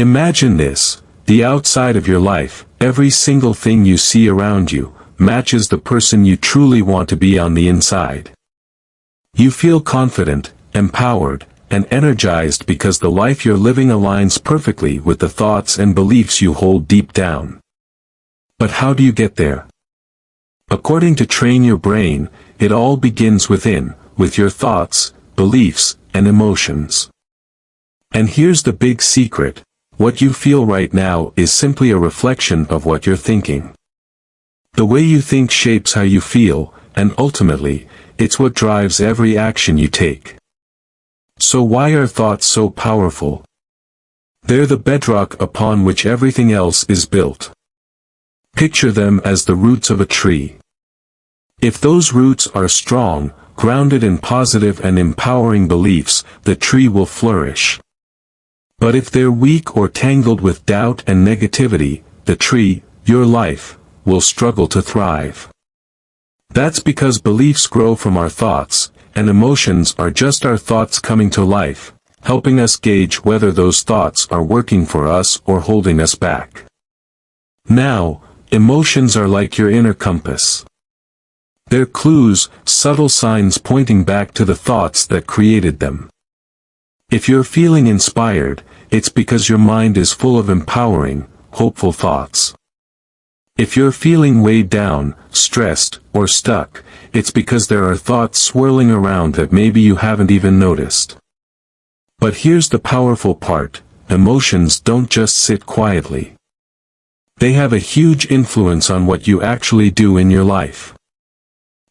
Imagine this: the outside of your life, every single thing you see around you, matches the person you truly want to be on the inside. You feel confident, empowered, and energized because the life you're living aligns perfectly with the thoughts and beliefs you hold deep down. But how do you get there? According to Train Your Brain, it all begins within, with your thoughts, beliefs, and emotions. And here's the big secret: what you feel right now is simply a reflection of what you're thinking. The way you think shapes how you feel, and ultimately, it's what drives every action you take. So why are thoughts so powerful? They're the bedrock upon which everything else is built. Picture them as the roots of a tree. If those roots are strong, grounded in positive and empowering beliefs, the tree will flourish. But if they're weak or tangled with doubt and negativity, the tree, your life, will struggle to thrive. That's because beliefs grow from our thoughts, and emotions are just our thoughts coming to life, helping us gauge whether those thoughts are working for us or holding us back. Now, emotions are like your inner compass. They're clues, subtle signs pointing back to the thoughts that created them. If you're feeling inspired, it's because your mind is full of empowering, hopeful thoughts. If you're feeling weighed down, stressed, or stuck, it's because there are thoughts swirling around that maybe you haven't even noticed. But here's the powerful part: emotions don't just sit quietly. They have a huge influence on what you actually do in your life.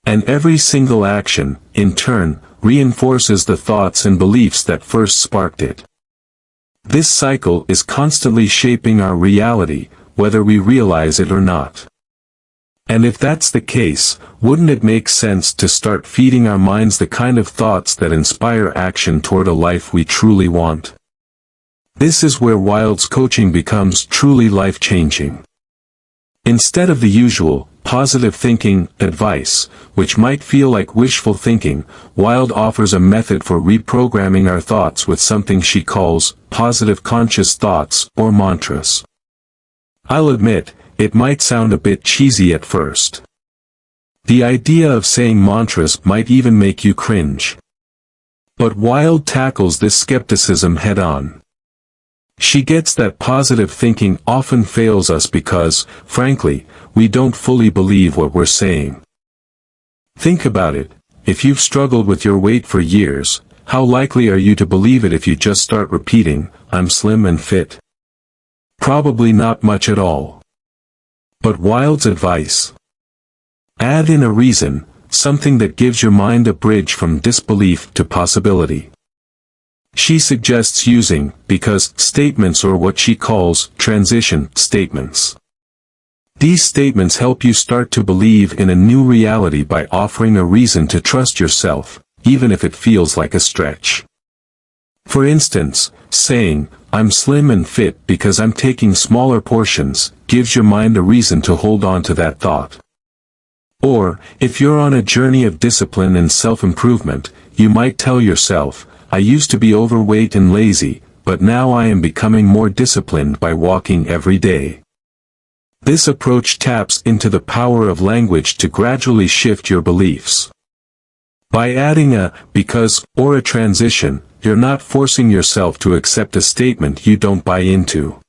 And every single action, in turn, reinforces the thoughts and beliefs that first sparked it. This cycle is constantly shaping our reality, whether we realize it or not. And if that's the case, wouldn't it make sense to start feeding our minds the kind of thoughts that inspire action toward a life we truly want? This is where Wild's coaching becomes truly life-changing. Instead of the usual, positive thinking advice, which might feel like wishful thinking, Wild offers a method for reprogramming our thoughts with something she calls positive conscious thoughts, or mantras. I'll admit, it might sound a bit cheesy at first. The idea of saying mantras might even make you cringe. But Wild tackles this skepticism head-on. She gets that positive thinking often fails us because, frankly, we don't fully believe what we're saying. Think about it: if you've struggled with your weight for years, how likely are you to believe it if you just start repeating, "I'm slim and fit"? Probably not much at all. But Wild's advice: add in a reason, something that gives your mind a bridge from disbelief to possibility. She suggests using because statements, or what she calls transition statements. These statements help you start to believe in a new reality by offering a reason to trust yourself, even if it feels like a stretch. For instance, saying, "I'm slim and fit because I'm taking smaller portions," gives your mind a reason to hold on to that thought. Or, if you're on a journey of discipline and self-improvement, you might tell yourself, "I used to be overweight and lazy, but now I am becoming more disciplined by walking every day." This approach taps into the power of language to gradually shift your beliefs. By adding a because or a transition, you're not forcing yourself to accept a statement you don't buy into.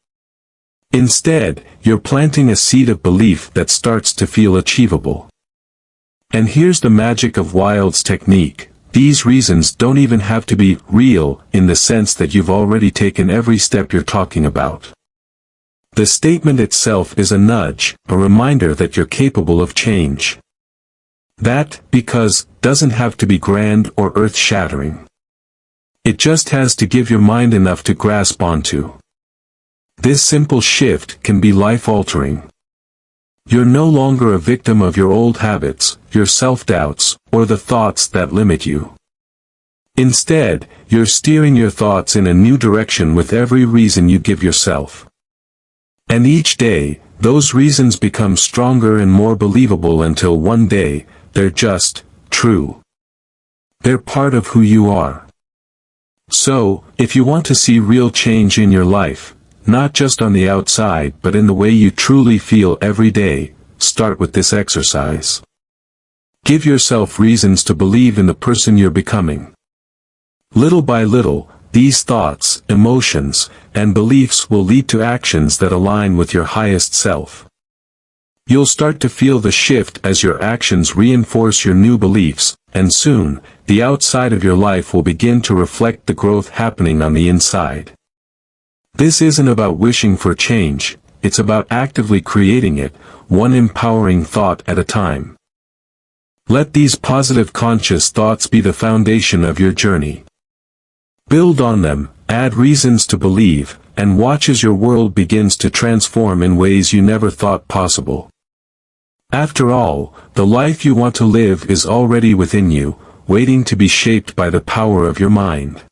Instead, you're planting a seed of belief that starts to feel achievable. And here's the magic of Wild's technique: these reasons don't even have to be real in the sense that you've already taken every step you're talking about. The statement itself is a nudge, a reminder that you're capable of change. That because doesn't have to be grand or earth-shattering. It just has to give your mind enough to grasp onto. This simple shift can be life-altering. You're no longer a victim of your old habits, your self-doubts, or the thoughts that limit you. Instead, you're steering your thoughts in a new direction with every reason you give yourself. And each day, those reasons become stronger and more believable until one day, they're just true. They're part of who you are. So, if you want to see real change in your life, not just on the outside but in the way you truly feel every day. Start with this exercise. Give yourself reasons to believe in the person you're becoming. Little by little, these thoughts, emotions, and beliefs will lead to actions that align with your highest self. You'll start to feel the shift as your actions reinforce your new beliefs, and soon, the outside of your life will begin to reflect the growth happening on the inside. This isn't about wishing for change, it's about actively creating it, one empowering thought at a time. Let these positive conscious thoughts be the foundation of your journey. Build on them, add reasons to believe, and watch as your world begins to transform in ways you never thought possible. After all, the life you want to live is already within you, waiting to be shaped by the power of your mind.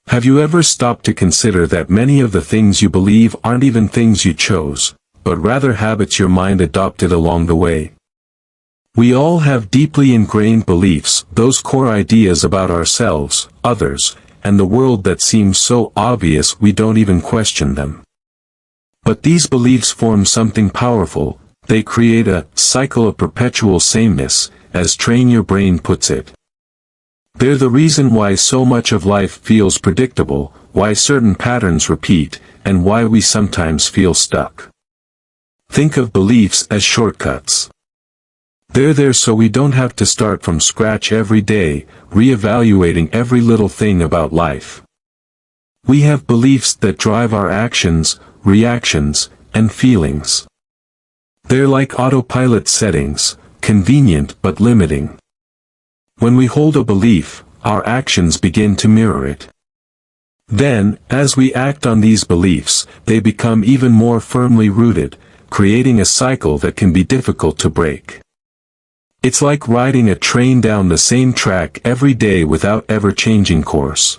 Have you ever stopped to consider that many of the things you believe aren't even things you chose, but rather habits your mind adopted along the way? We all have deeply ingrained beliefs, those core ideas about ourselves, others, and the world that seem so obvious we don't even question them. But these beliefs form something powerful. They create a cycle of perpetual sameness, as Train Your Brain puts it. They're the reason why so much of life feels predictable, why certain patterns repeat, and why we sometimes feel stuck. Think of beliefs as shortcuts. They're there so we don't have to start from scratch every day, reevaluating every little thing about life. We have beliefs that drive our actions, reactions, and feelings. They're like autopilot settings, convenient but limiting. When we hold a belief, our actions begin to mirror it. Then, as we act on these beliefs, they become even more firmly rooted, creating a cycle that can be difficult to break. It's like riding a train down the same track every day without ever changing course.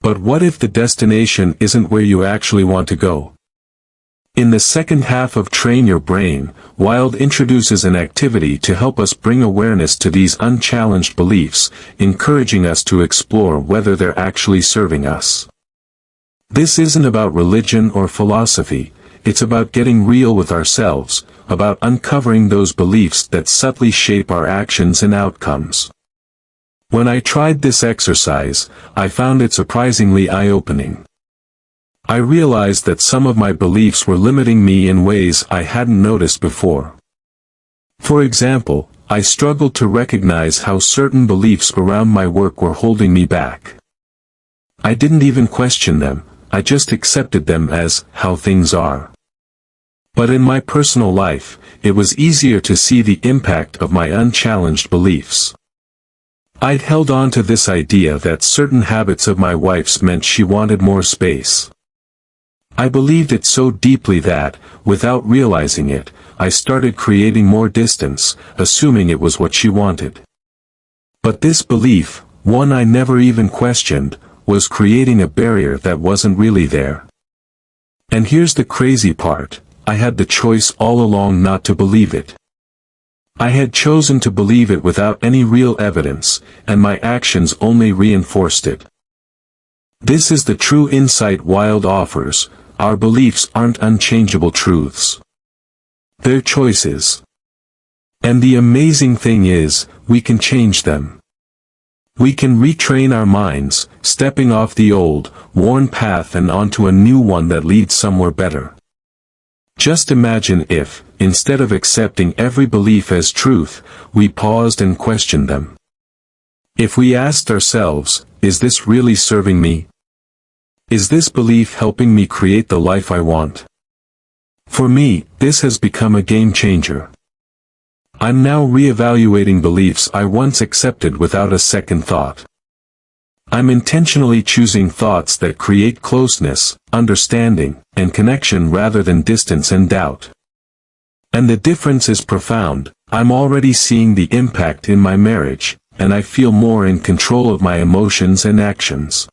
But what if the destination isn't where you actually want to go? In the second half of Train Your Brain, Wild introduces an activity to help us bring awareness to these unchallenged beliefs, encouraging us to explore whether they're actually serving us. This isn't about religion or philosophy, it's about getting real with ourselves, about uncovering those beliefs that subtly shape our actions and outcomes. When I tried this exercise, I found it surprisingly eye-opening. I realized that some of my beliefs were limiting me in ways I hadn't noticed before. For example, I struggled to recognize how certain beliefs around my work were holding me back. I didn't even question them, I just accepted them as how things are. But in my personal life, it was easier to see the impact of my unchallenged beliefs. I'd held on to this idea that certain habits of my wife's meant she wanted more space. I believed it so deeply that, without realizing it, I started creating more distance, assuming it was what she wanted. But this belief, one I never even questioned, was creating a barrier that wasn't really there. And here's the crazy part, I had the choice all along not to believe it. I had chosen to believe it without any real evidence, and my actions only reinforced it. This is the true insight Wild offers. Our beliefs aren't unchangeable truths. They're choices. And the amazing thing is, we can change them. We can retrain our minds, stepping off the old, worn path and onto a new one that leads somewhere better. Just imagine if, instead of accepting every belief as truth, we paused and questioned them. If we asked ourselves, is this really serving me? Is this belief helping me create the life I want? For me, this has become a game changer. I'm now reevaluating beliefs I once accepted without a second thought. I'm intentionally choosing thoughts that create closeness, understanding, and connection rather than distance and doubt. And the difference is profound. I'm already seeing the impact in my marriage, and I feel more in control of my emotions and actions.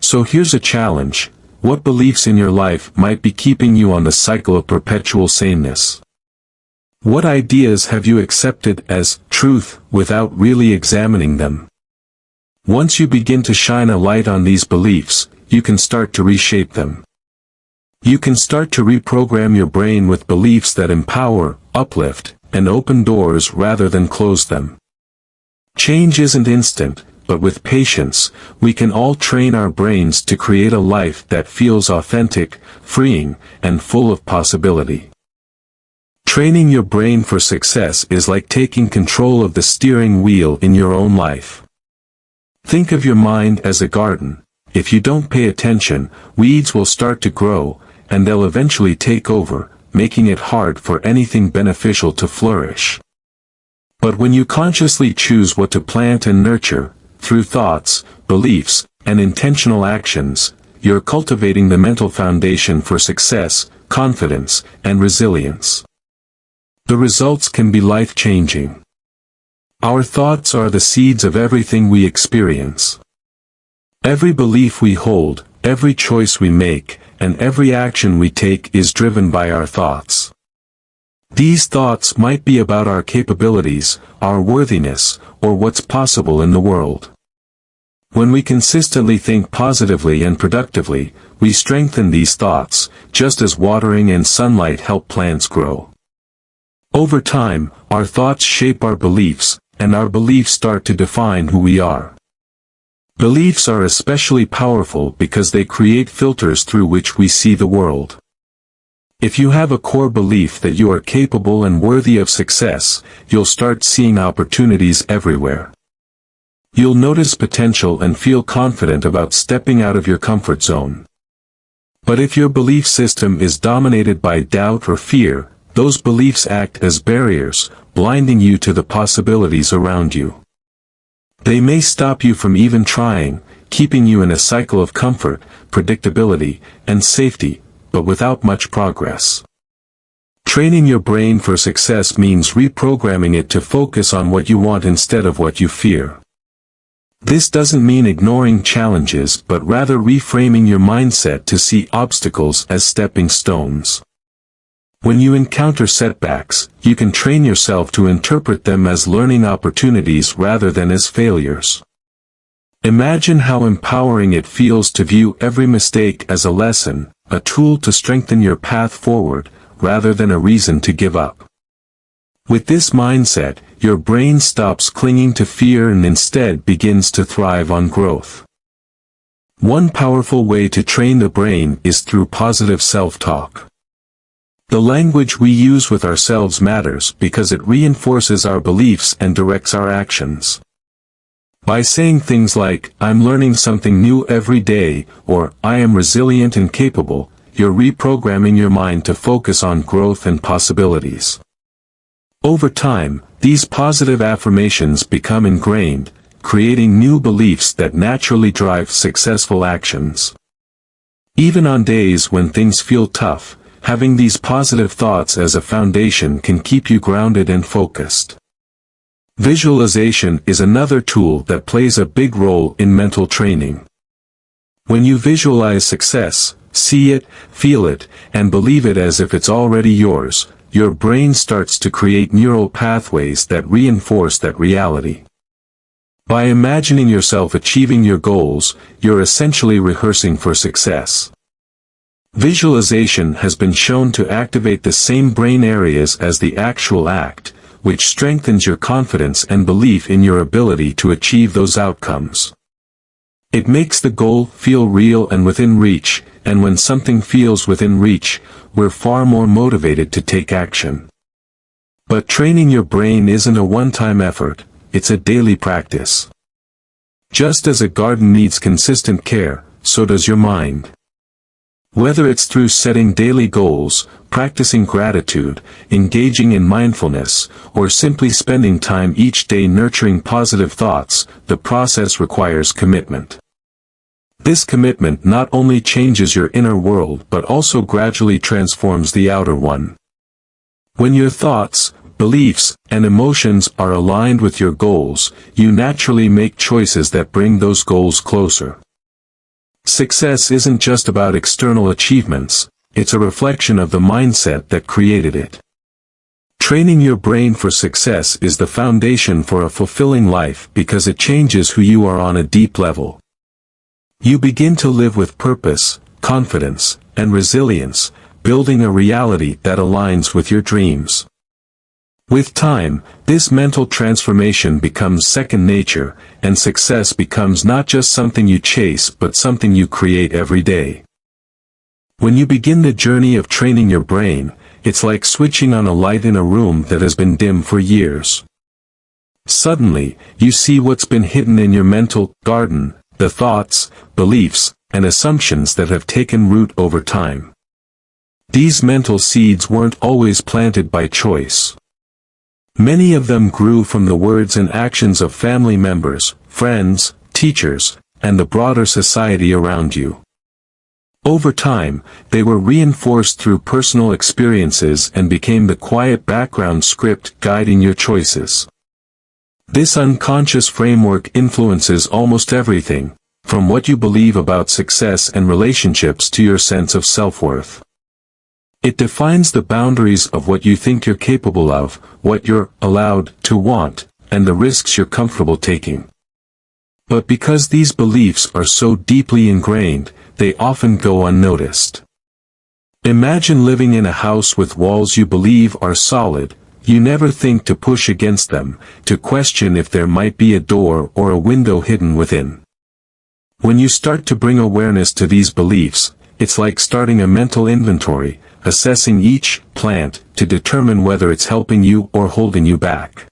So here's a challenge. What beliefs in your life might be keeping you on the cycle of perpetual sameness? What ideas have you accepted as truth without really examining them? Once you begin to shine a light on these beliefs, you can start to reshape them. You can start to reprogram your brain with beliefs that empower, uplift, and open doors rather than close them. Change isn't instant, but with patience, we can all train our brains to create a life that feels authentic, freeing, and full of possibility. Training your brain for success is like taking control of the steering wheel in your own life. Think of your mind as a garden. If you don't pay attention, weeds will start to grow, and they'll eventually take over, making it hard for anything beneficial to flourish. But when you consciously choose what to plant and nurture, through thoughts, beliefs, and intentional actions, you're cultivating the mental foundation for success, confidence, and resilience. The results can be life-changing. Our thoughts are the seeds of everything we experience. Every belief we hold, every choice we make, and every action we take is driven by our thoughts. These thoughts might be about our capabilities, our worthiness, or what's possible in the world. When we consistently think positively and productively, we strengthen these thoughts, just as watering and sunlight help plants grow. Over time, our thoughts shape our beliefs, and our beliefs start to define who we are. Beliefs are especially powerful because they create filters through which we see the world. If you have a core belief that you are capable and worthy of success, you'll start seeing opportunities everywhere. You'll notice potential and feel confident about stepping out of your comfort zone. But if your belief system is dominated by doubt or fear, those beliefs act as barriers, blinding you to the possibilities around you. They may stop you from even trying, keeping you in a cycle of comfort, predictability, and safety, but without much progress. Training your brain for success means reprogramming it to focus on what you want instead of what you fear. This doesn't mean ignoring challenges, but rather reframing your mindset to see obstacles as stepping stones. When you encounter setbacks, you can train yourself to interpret them as learning opportunities rather than as failures. Imagine how empowering it feels to view every mistake as a lesson, a tool to strengthen your path forward, rather than a reason to give up. With this mindset, your brain stops clinging to fear and instead begins to thrive on growth. One powerful way to train the brain is through positive self-talk. The language we use with ourselves matters because it reinforces our beliefs and directs our actions. By saying things like, "I'm learning something new every day," or "I am resilient and capable," you're reprogramming your mind to focus on growth and possibilities. Over time, these positive affirmations become ingrained, creating new beliefs that naturally drive successful actions. Even on days when things feel tough, having these positive thoughts as a foundation can keep you grounded and focused. Visualization is another tool that plays a big role in mental training. When you visualize success, see it, feel it, and believe it as if it's already yours, your brain starts to create neural pathways that reinforce that reality. By imagining yourself achieving your goals, you're essentially rehearsing for success. Visualization has been shown to activate the same brain areas as the actual act, which strengthens your confidence and belief in your ability to achieve those outcomes. It makes the goal feel real and within reach, and when something feels within reach, we're far more motivated to take action. But training your brain isn't a one-time effort, it's a daily practice. Just as a garden needs consistent care, so does your mind. Whether it's through setting daily goals, practicing gratitude, engaging in mindfulness, or simply spending time each day nurturing positive thoughts, the process requires commitment. This commitment not only changes your inner world but also gradually transforms the outer one. When your thoughts, beliefs, and emotions are aligned with your goals, you naturally make choices that bring those goals closer. Success isn't just about external achievements, it's a reflection of the mindset that created it. Training your brain for success is the foundation for a fulfilling life because it changes who you are on a deep level. You begin to live with purpose, confidence, and resilience, building a reality that aligns with your dreams. With time, this mental transformation becomes second nature, and success becomes not just something you chase but something you create every day. When you begin the journey of training your brain, it's like switching on a light in a room that has been dim for years. Suddenly, you see what's been hidden in your mental garden, the thoughts, beliefs, and assumptions that have taken root over time. These mental seeds weren't always planted by choice. Many of them grew from the words and actions of family members, friends, teachers, and the broader society around you. Over time, they were reinforced through personal experiences and became the quiet background script guiding your choices. This unconscious framework influences almost everything, from what you believe about success and relationships to your sense of self-worth. It defines the boundaries of what you think you're capable of, what you're allowed to want, and the risks you're comfortable taking. But because these beliefs are so deeply ingrained, they often go unnoticed. Imagine living in a house with walls you believe are solid. You never think to push against them, to question if there might be a door or a window hidden within. When you start to bring awareness to these beliefs, it's like starting a mental inventory, assessing each plant to determine whether it's helping you or holding you back.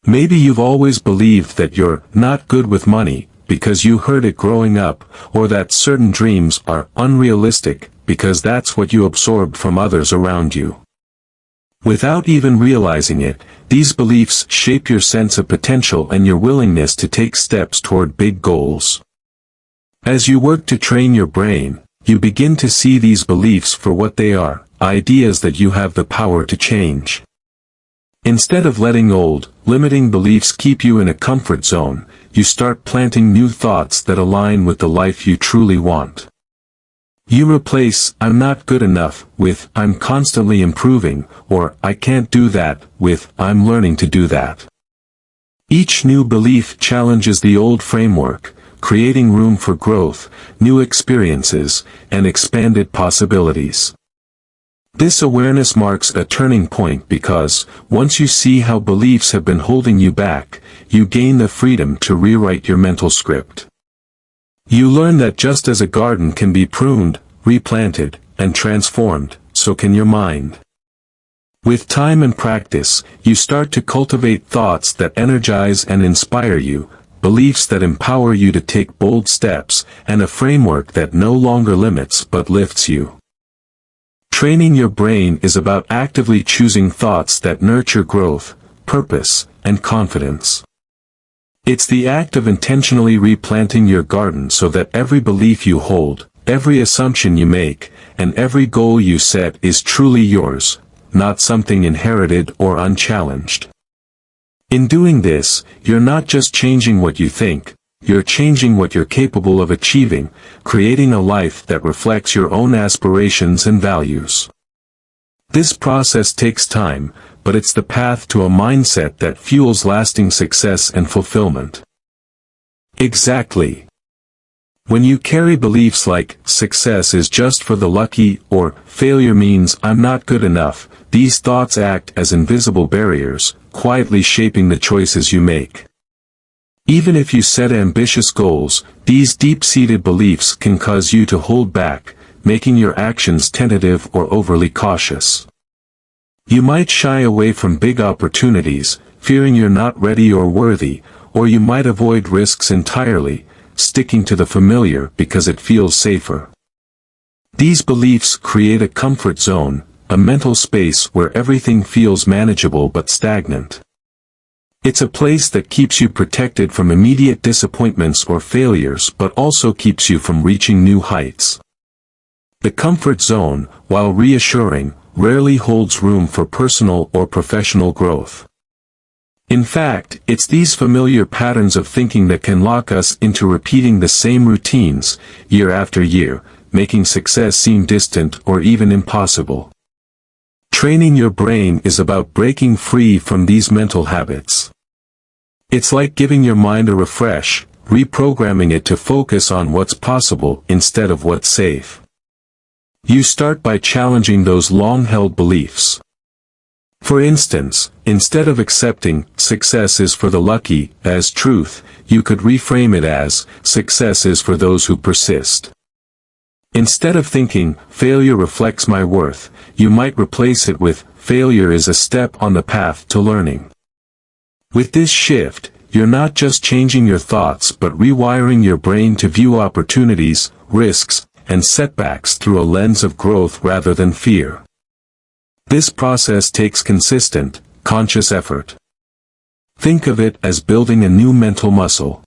Maybe you've always believed that you're not good with money because you heard it growing up, or that certain dreams are unrealistic because that's what you absorbed from others around you. Without even realizing it, these beliefs shape your sense of potential and your willingness to take steps toward big goals. As you work to train your brain, you begin to see these beliefs for what they are, ideas that you have the power to change. Instead of letting old, limiting beliefs keep you in a comfort zone, you start planting new thoughts that align with the life you truly want. You replace "I'm not good enough" with "I'm constantly improving," or "I can't do that" with "I'm learning to do that." Each new belief challenges the old framework, creating room for growth, new experiences, and expanded possibilities. This awareness marks a turning point because, once you see how beliefs have been holding you back, you gain the freedom to rewrite your mental script. You learn that just as a garden can be pruned, replanted, and transformed, so can your mind. With time and practice, you start to cultivate thoughts that energize and inspire you, beliefs that empower you to take bold steps, and a framework that no longer limits but lifts you. Training your brain is about actively choosing thoughts that nurture growth, purpose, and confidence. It's the act of intentionally replanting your garden so that every belief you hold, every assumption you make, and every goal you set is truly yours, not something inherited or unchallenged. In doing this, you're not just changing what you think, you're changing what you're capable of achieving, creating a life that reflects your own aspirations and values. This process takes time, but it's the path to a mindset that fuels lasting success and fulfillment. Exactly. When you carry beliefs like "success is just for the lucky" or "failure means I'm not good enough," these thoughts act as invisible barriers, quietly shaping the choices you make. Even if you set ambitious goals, these deep-seated beliefs can cause you to hold back, making your actions tentative or overly cautious. You might shy away from big opportunities, fearing you're not ready or worthy, or you might avoid risks entirely, sticking to the familiar because it feels safer. These beliefs create a comfort zone, a mental space where everything feels manageable but stagnant. It's a place that keeps you protected from immediate disappointments or failures but also keeps you from reaching new heights. The comfort zone, while reassuring, rarely holds room for personal or professional growth. In fact, it's these familiar patterns of thinking that can lock us into repeating the same routines, year after year, making success seem distant or even impossible. Training your brain is about breaking free from these mental habits. It's like giving your mind a refresh, reprogramming it to focus on what's possible instead of what's safe. You start by challenging those long-held beliefs. For instance, instead of accepting "success is for the lucky" as truth, you could reframe it as "success is for those who persist." Instead of thinking "failure reflects my worth," you might replace it with "failure is a step on the path to learning." With this shift, you're not just changing your thoughts but rewiring your brain to view opportunities, risks, and setbacks through a lens of growth rather than fear. This process takes consistent, conscious effort. Think of it as building a new mental muscle.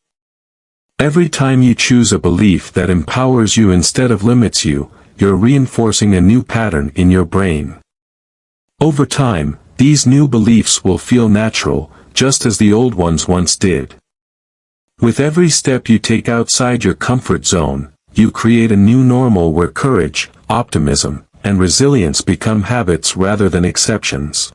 Every time you choose a belief that empowers you instead of limits you, you're reinforcing a new pattern in your brain. Over time, these new beliefs will feel natural, just as the old ones once did. With every step you take outside your comfort zone, you create a new normal where courage, optimism, and resilience become habits rather than exceptions.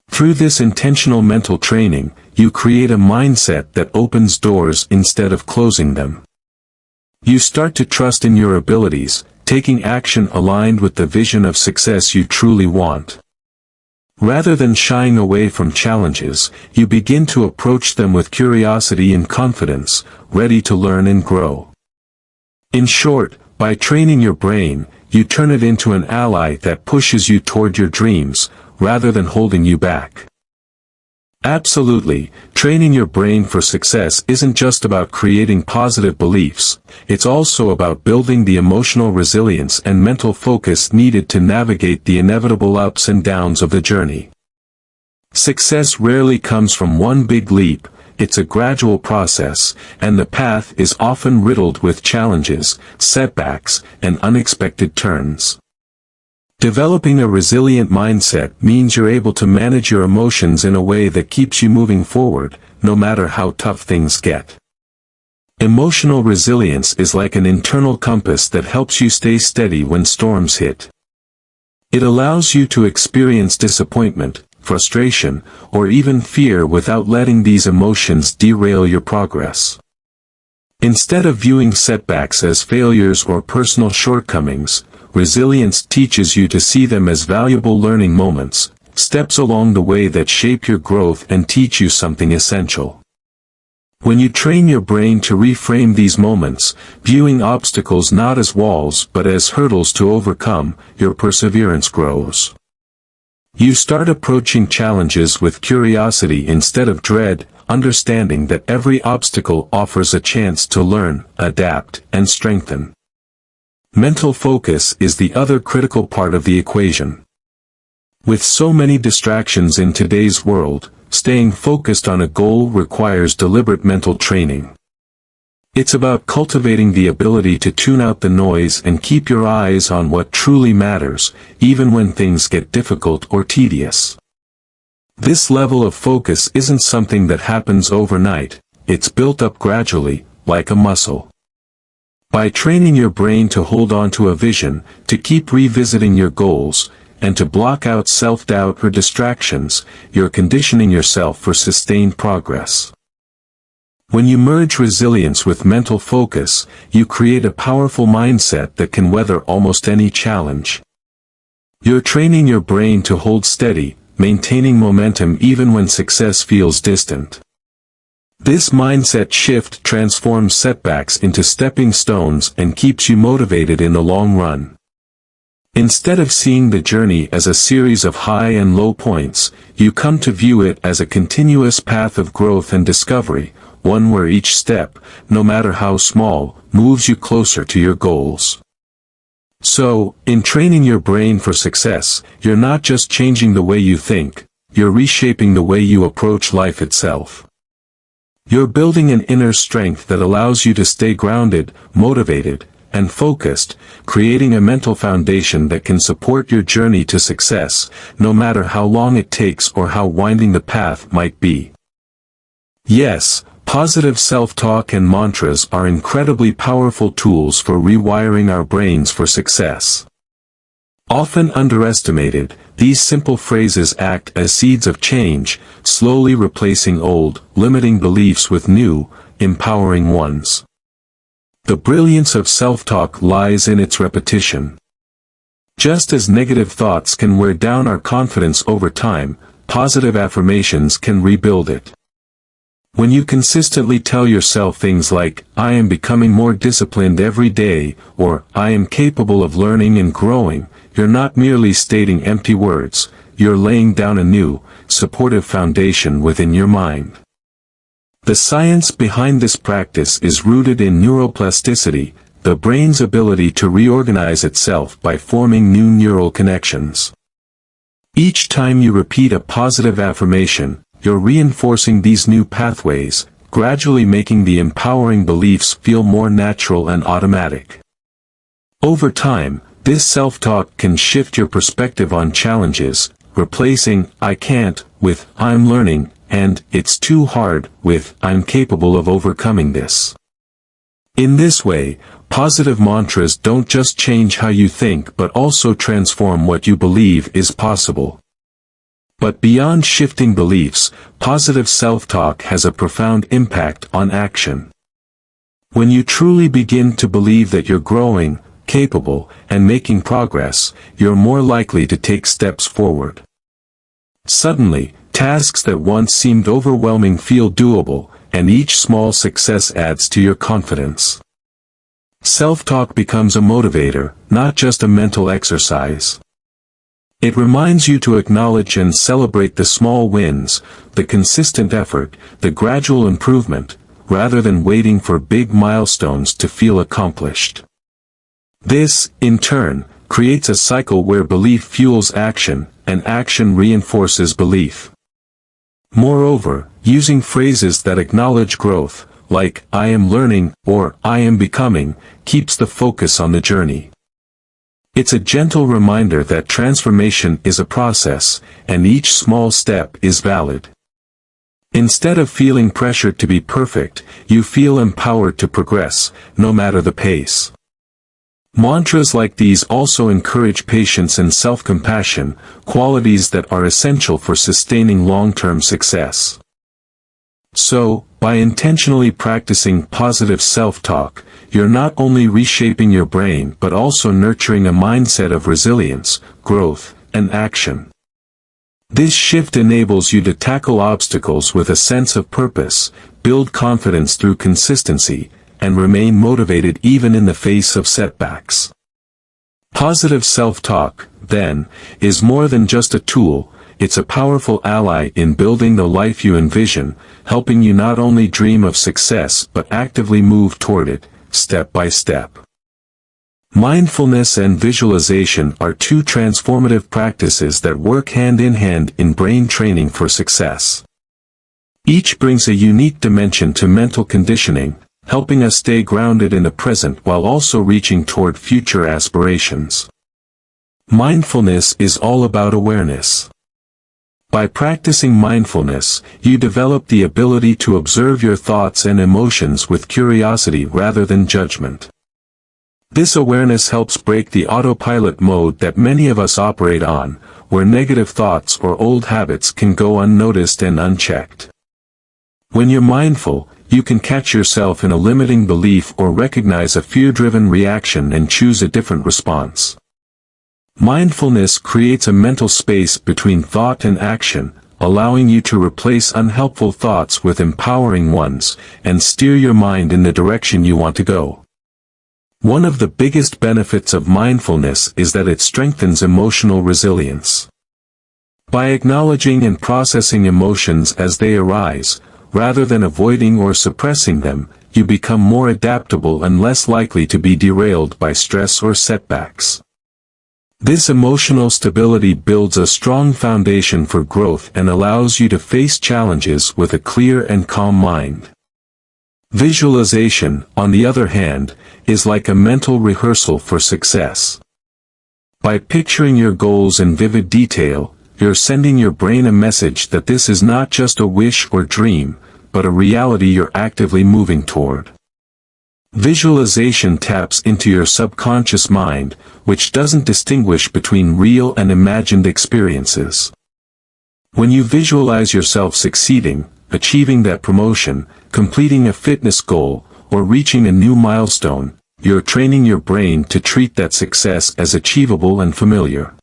Through this intentional mental training, you create a mindset that opens doors instead of closing them. You start to trust in your abilities, taking action aligned with the vision of success you truly want. Rather than shying away from challenges, you begin to approach them with curiosity and confidence, ready to learn and grow. In short, by training your brain, you turn it into an ally that pushes you toward your dreams, rather than holding you back. Absolutely, training your brain for success isn't just about creating positive beliefs, it's also about building the emotional resilience and mental focus needed to navigate the inevitable ups and downs of the journey. Success rarely comes from one big leap, it's a gradual process, and the path is often riddled with challenges, setbacks, and unexpected turns. Developing a resilient mindset means you're able to manage your emotions in a way that keeps you moving forward, no matter how tough things get. Emotional resilience is like an internal compass that helps you stay steady when storms hit. It allows you to experience disappointment, frustration, or even fear without letting these emotions derail your progress. Instead of viewing setbacks as failures or personal shortcomings, resilience teaches you to see them as valuable learning moments, steps along the way that shape your growth and teach you something essential. When you train your brain to reframe these moments, viewing obstacles not as walls but as hurdles to overcome, your perseverance grows. You start approaching challenges with curiosity instead of dread, understanding that every obstacle offers a chance to learn, adapt, and strengthen. Mental focus is the other critical part of the equation. With so many distractions in today's world, staying focused on a goal requires deliberate mental training. It's about cultivating the ability to tune out the noise and keep your eyes on what truly matters, even when things get difficult or tedious. This level of focus isn't something that happens overnight, it's built up gradually, like a muscle. By training your brain to hold on to a vision, to keep revisiting your goals, and to block out self-doubt or distractions, you're conditioning yourself for sustained progress. When you merge resilience with mental focus, you create a powerful mindset that can weather almost any challenge. You're training your brain to hold steady, maintaining momentum even when success feels distant. This mindset shift transforms setbacks into stepping stones and keeps you motivated in the long run. Instead of seeing the journey as a series of high and low points, you come to view it as a continuous path of growth and discovery, one where each step, no matter how small, moves you closer to your goals. So, in training your brain for success, you're not just changing the way you think, you're reshaping the way you approach life itself. You're building an inner strength that allows you to stay grounded, motivated, and focused, creating a mental foundation that can support your journey to success, no matter how long it takes or how winding the path might be. Yes, positive self-talk and mantras are incredibly powerful tools for rewiring our brains for success. Often underestimated, these simple phrases act as seeds of change, slowly replacing old, limiting beliefs with new, empowering ones. The brilliance of self-talk lies in its repetition. Just as negative thoughts can wear down our confidence over time, positive affirmations can rebuild it. When you consistently tell yourself things like, "I am becoming more disciplined every day," or "I am capable of learning and growing," you're not merely stating empty words, you're laying down a new, supportive foundation within your mind. The science behind this practice is rooted in neuroplasticity, the brain's ability to reorganize itself by forming new neural connections. Each time you repeat a positive affirmation, you're reinforcing these new pathways, gradually making the empowering beliefs feel more natural and automatic. Over time, this self-talk can shift your perspective on challenges, replacing "I can't" with "I'm learning," and "it's too hard" with "I'm capable of overcoming this." In this way, positive mantras don't just change how you think but also transform what you believe is possible. But beyond shifting beliefs, positive self-talk has a profound impact on action. When you truly begin to believe that you're growing, capable, and making progress, you're more likely to take steps forward. Suddenly, tasks that once seemed overwhelming feel doable, and each small success adds to your confidence. Self-talk becomes a motivator, not just a mental exercise. It reminds you to acknowledge and celebrate the small wins, the consistent effort, the gradual improvement, rather than waiting for big milestones to feel accomplished. This, in turn, creates a cycle where belief fuels action, and action reinforces belief. Moreover, using phrases that acknowledge growth, like "I am learning" or "I am becoming," keeps the focus on the journey. It's a gentle reminder that transformation is a process, and each small step is valid. Instead of feeling pressured to be perfect, you feel empowered to progress, no matter the pace. Mantras like these also encourage patience and self-compassion, qualities that are essential for sustaining long-term success. So, by intentionally practicing positive self-talk, you're not only reshaping your brain but also nurturing a mindset of resilience, growth, and action. This shift enables you to tackle obstacles with a sense of purpose, build confidence through consistency, and remain motivated even in the face of setbacks. Positive self-talk, then, is more than just a tool, it's a powerful ally in building the life you envision, helping you not only dream of success but actively move toward it, step by step. Mindfulness and visualization are two transformative practices that work hand in hand in brain training for success. Each brings a unique dimension to mental conditioning, helping us stay grounded in the present while also reaching toward future aspirations. Mindfulness is all about awareness. By practicing mindfulness, you develop the ability to observe your thoughts and emotions with curiosity rather than judgment. This awareness helps break the autopilot mode that many of us operate on, where negative thoughts or old habits can go unnoticed and unchecked. When you're mindful, you can catch yourself in a limiting belief or recognize a fear-driven reaction and choose a different response. Mindfulness creates a mental space between thought and action, allowing you to replace unhelpful thoughts with empowering ones, and steer your mind in the direction you want to go. One of the biggest benefits of mindfulness is that it strengthens emotional resilience. By acknowledging and processing emotions as they arise, rather than avoiding or suppressing them, you become more adaptable and less likely to be derailed by stress or setbacks. This emotional stability builds a strong foundation for growth and allows you to face challenges with a clear and calm mind. Visualization, on the other hand, is like a mental rehearsal for success. By picturing your goals in vivid detail, you're sending your brain a message that this is not just a wish or dream, but a reality you're actively moving toward. Visualization taps into your subconscious mind, which doesn't distinguish between real and imagined experiences. When you visualize yourself succeeding, achieving that promotion, completing a fitness goal, or reaching a new milestone, you're training your brain to treat that success as achievable and familiar.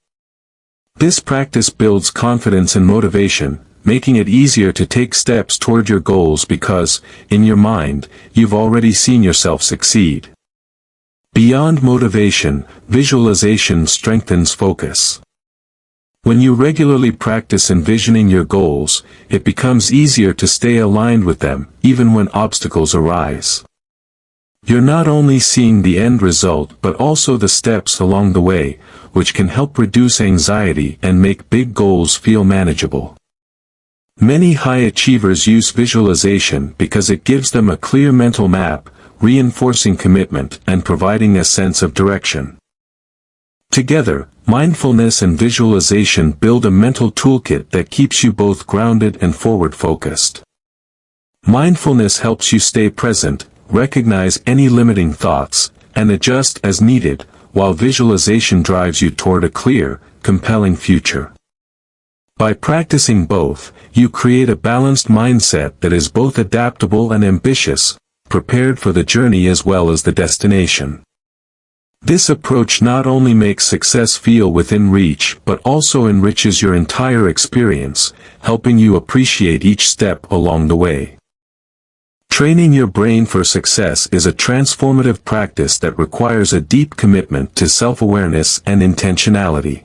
This practice builds confidence and motivation, making it easier to take steps toward your goals because, in your mind, you've already seen yourself succeed. Beyond motivation, visualization strengthens focus. When you regularly practice envisioning your goals, it becomes easier to stay aligned with them, even when obstacles arise. You're not only seeing the end result but also the steps along the way, which can help reduce anxiety and make big goals feel manageable. Many high achievers use visualization because it gives them a clear mental map, reinforcing commitment and providing a sense of direction. Together, mindfulness and visualization build a mental toolkit that keeps you both grounded and forward-focused. Mindfulness helps you stay present, recognize any limiting thoughts, and adjust as needed, while visualization drives you toward a clear, compelling future. By practicing both, you create a balanced mindset that is both adaptable and ambitious, prepared for the journey as well as the destination. This approach not only makes success feel within reach but also enriches your entire experience, helping you appreciate each step along the way. Training your brain for success is a transformative practice that requires a deep commitment to self-awareness and intentionality.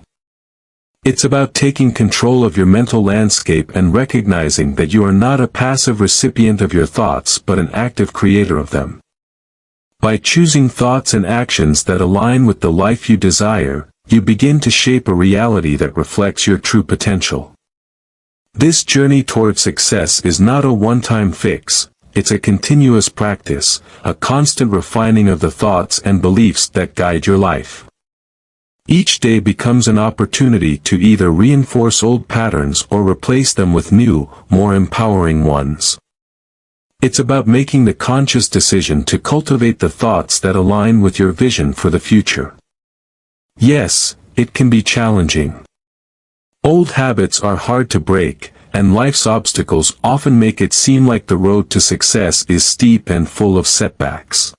It's about taking control of your mental landscape and recognizing that you are not a passive recipient of your thoughts but an active creator of them. By choosing thoughts and actions that align with the life you desire, you begin to shape a reality that reflects your true potential. This journey toward success is not a one-time fix. It's a continuous practice, a constant refining of the thoughts and beliefs that guide your life. Each day becomes an opportunity to either reinforce old patterns or replace them with new, more empowering ones. It's about making the conscious decision to cultivate the thoughts that align with your vision for the future. Yes, it can be challenging. Old habits are hard to break, and life's obstacles often make it seem like the road to success is steep and full of setbacks.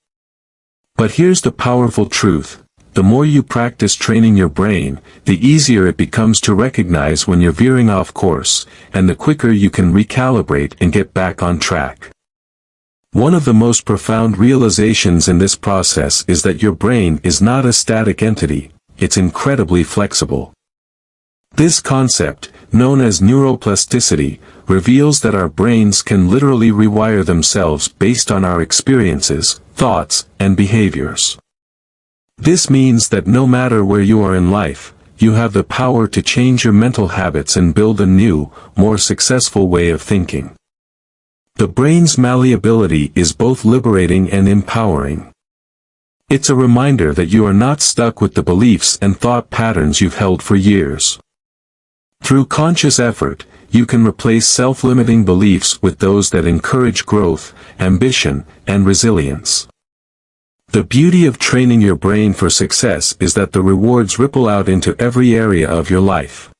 But here's the powerful truth: the more you practice training your brain, the easier it becomes to recognize when you're veering off course, and the quicker you can recalibrate and get back on track. One of the most profound realizations in this process is that your brain is not a static entity, it's incredibly flexible. This concept, known as neuroplasticity, reveals that our brains can literally rewire themselves based on our experiences, thoughts, and behaviors. This means that no matter where you are in life, you have the power to change your mental habits and build a new, more successful way of thinking. The brain's malleability is both liberating and empowering. It's a reminder that you are not stuck with the beliefs and thought patterns you've held for years. Through conscious effort, you can replace self-limiting beliefs with those that encourage growth, ambition, and resilience. The beauty of training your brain for success is that the rewards ripple out into every area of your life.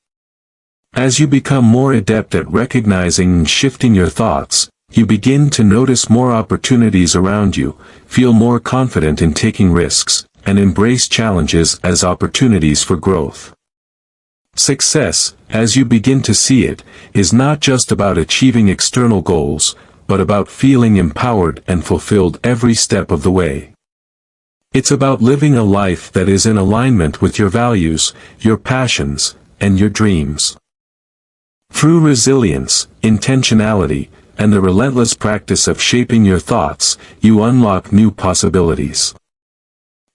As you become more adept at recognizing and shifting your thoughts, you begin to notice more opportunities around you, feel more confident in taking risks, and embrace challenges as opportunities for growth. Success, as you begin to see it, is not just about achieving external goals, but about feeling empowered and fulfilled every step of the way. It's about living a life that is in alignment with your values, your passions, and your dreams. Through resilience, intentionality, and the relentless practice of shaping your thoughts, you unlock new possibilities.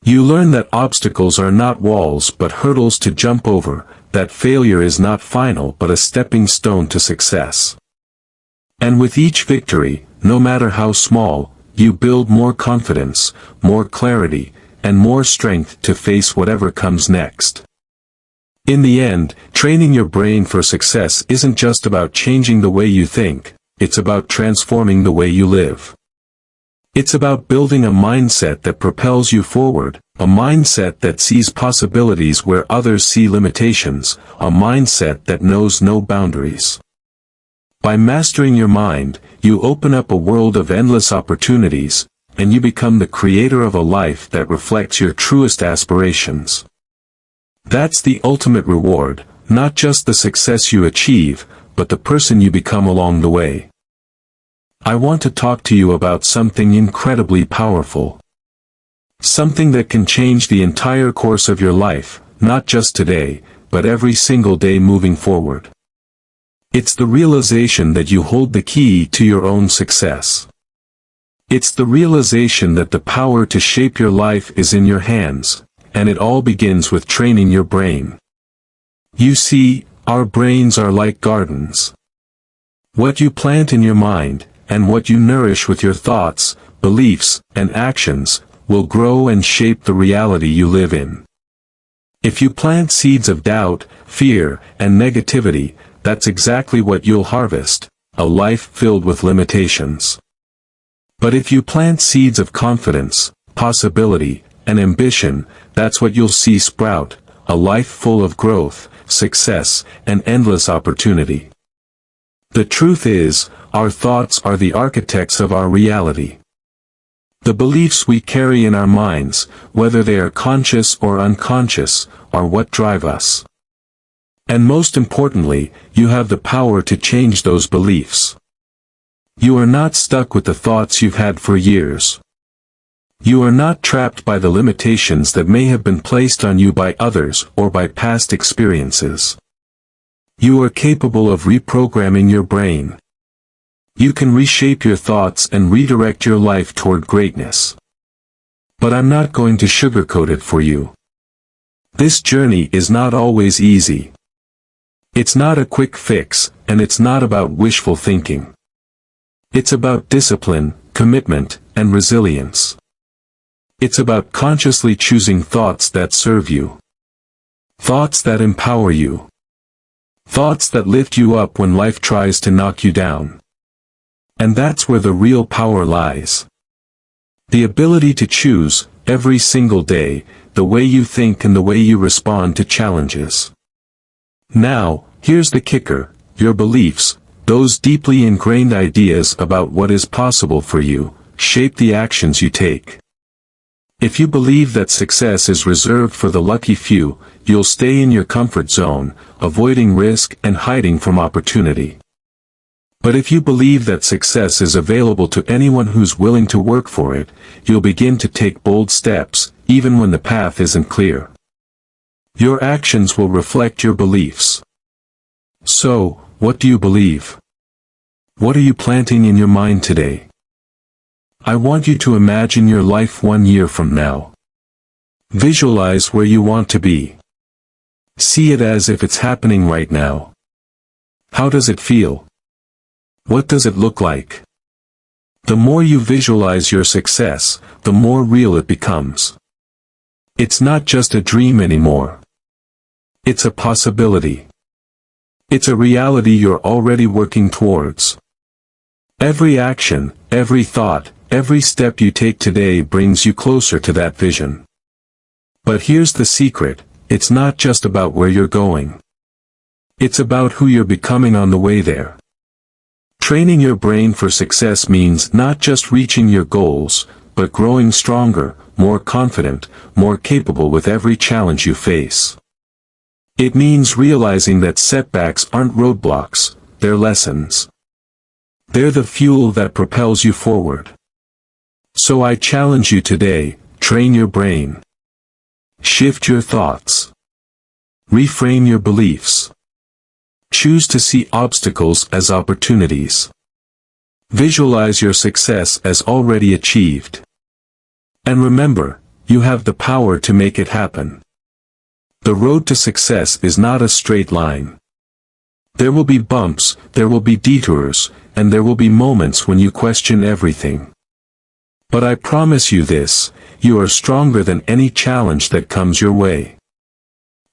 You learn that obstacles are not walls but hurdles to jump over, that failure is not final but a stepping stone to success. And with each victory, no matter how small, you build more confidence, more clarity, and more strength to face whatever comes next. In the end, training your brain for success isn't just about changing the way you think, it's about transforming the way you live. It's about building a mindset that propels you forward, a mindset that sees possibilities where others see limitations, a mindset that knows no boundaries. By mastering your mind, you open up a world of endless opportunities, and you become the creator of a life that reflects your truest aspirations. That's the ultimate reward, not just the success you achieve, but the person you become along the way. I want to talk to you about something incredibly powerful. Something that can change the entire course of your life, not just today, but every single day moving forward. It's the realization that you hold the key to your own success. It's the realization that the power to shape your life is in your hands, and it all begins with training your brain. You see, our brains are like gardens. What you plant in your mind, and what you nourish with your thoughts, beliefs, and actions, will grow and shape the reality you live in. If you plant seeds of doubt, fear, and negativity, that's exactly what you'll harvest, a life filled with limitations. But if you plant seeds of confidence, possibility, and ambition, that's what you'll see sprout, a life full of growth, success, and endless opportunity. The truth is, our thoughts are the architects of our reality. The beliefs we carry in our minds, whether they are conscious or unconscious, are what drive us. And most importantly, you have the power to change those beliefs. You are not stuck with the thoughts you've had for years. You are not trapped by the limitations that may have been placed on you by others or by past experiences. You are capable of reprogramming your brain. You can reshape your thoughts and redirect your life toward greatness. But I'm not going to sugarcoat it for you. This journey is not always easy. It's not a quick fix, and it's not about wishful thinking. It's about discipline, commitment, and resilience. It's about consciously choosing thoughts that serve you. Thoughts that empower you. Thoughts that lift you up when life tries to knock you down. And that's where the real power lies. The ability to choose, every single day, the way you think and the way you respond to challenges. Now, here's the kicker, your beliefs, those deeply ingrained ideas about what is possible for you, shape the actions you take. If you believe that success is reserved for the lucky few, you'll stay in your comfort zone, avoiding risk and hiding from opportunity. But if you believe that success is available to anyone who's willing to work for it, you'll begin to take bold steps, even when the path isn't clear. Your actions will reflect your beliefs. So, what do you believe? What are you planting in your mind today? I want you to imagine your life 1 year from now. Visualize where you want to be. See it as if it's happening right now. How does it feel? What does it look like? The more you visualize your success, the more real it becomes. It's not just a dream anymore. It's a possibility. It's a reality you're already working towards. Every action, every thought, every step you take today brings you closer to that vision. But here's the secret, it's not just about where you're going. It's about who you're becoming on the way there. Training your brain for success means not just reaching your goals, but growing stronger, more confident, more capable with every challenge you face. It means realizing that setbacks aren't roadblocks, they're lessons. They're the fuel that propels you forward. So I challenge you today, train your brain. Shift your thoughts. Reframe your beliefs. Choose to see obstacles as opportunities. Visualize your success as already achieved. And remember, you have the power to make it happen. The road to success is not a straight line. There will be bumps, there will be detours, and there will be moments when you question everything. But I promise you this, you are stronger than any challenge that comes your way.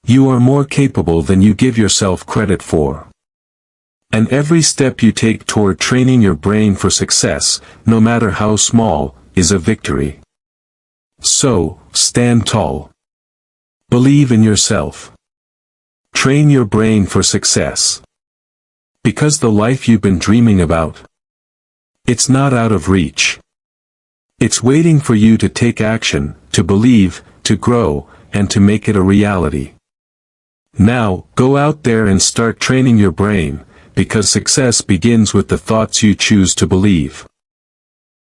You are more capable than you give yourself credit for. And every step you take toward training your brain for success, no matter how small, is a victory. So, stand tall. Believe in yourself. Train your brain for success. Because the life you've been dreaming about, it's not out of reach. It's waiting for you to take action, to believe, to grow, and to make it a reality. Now, go out there and start training your brain, because success begins with the thoughts you choose to believe.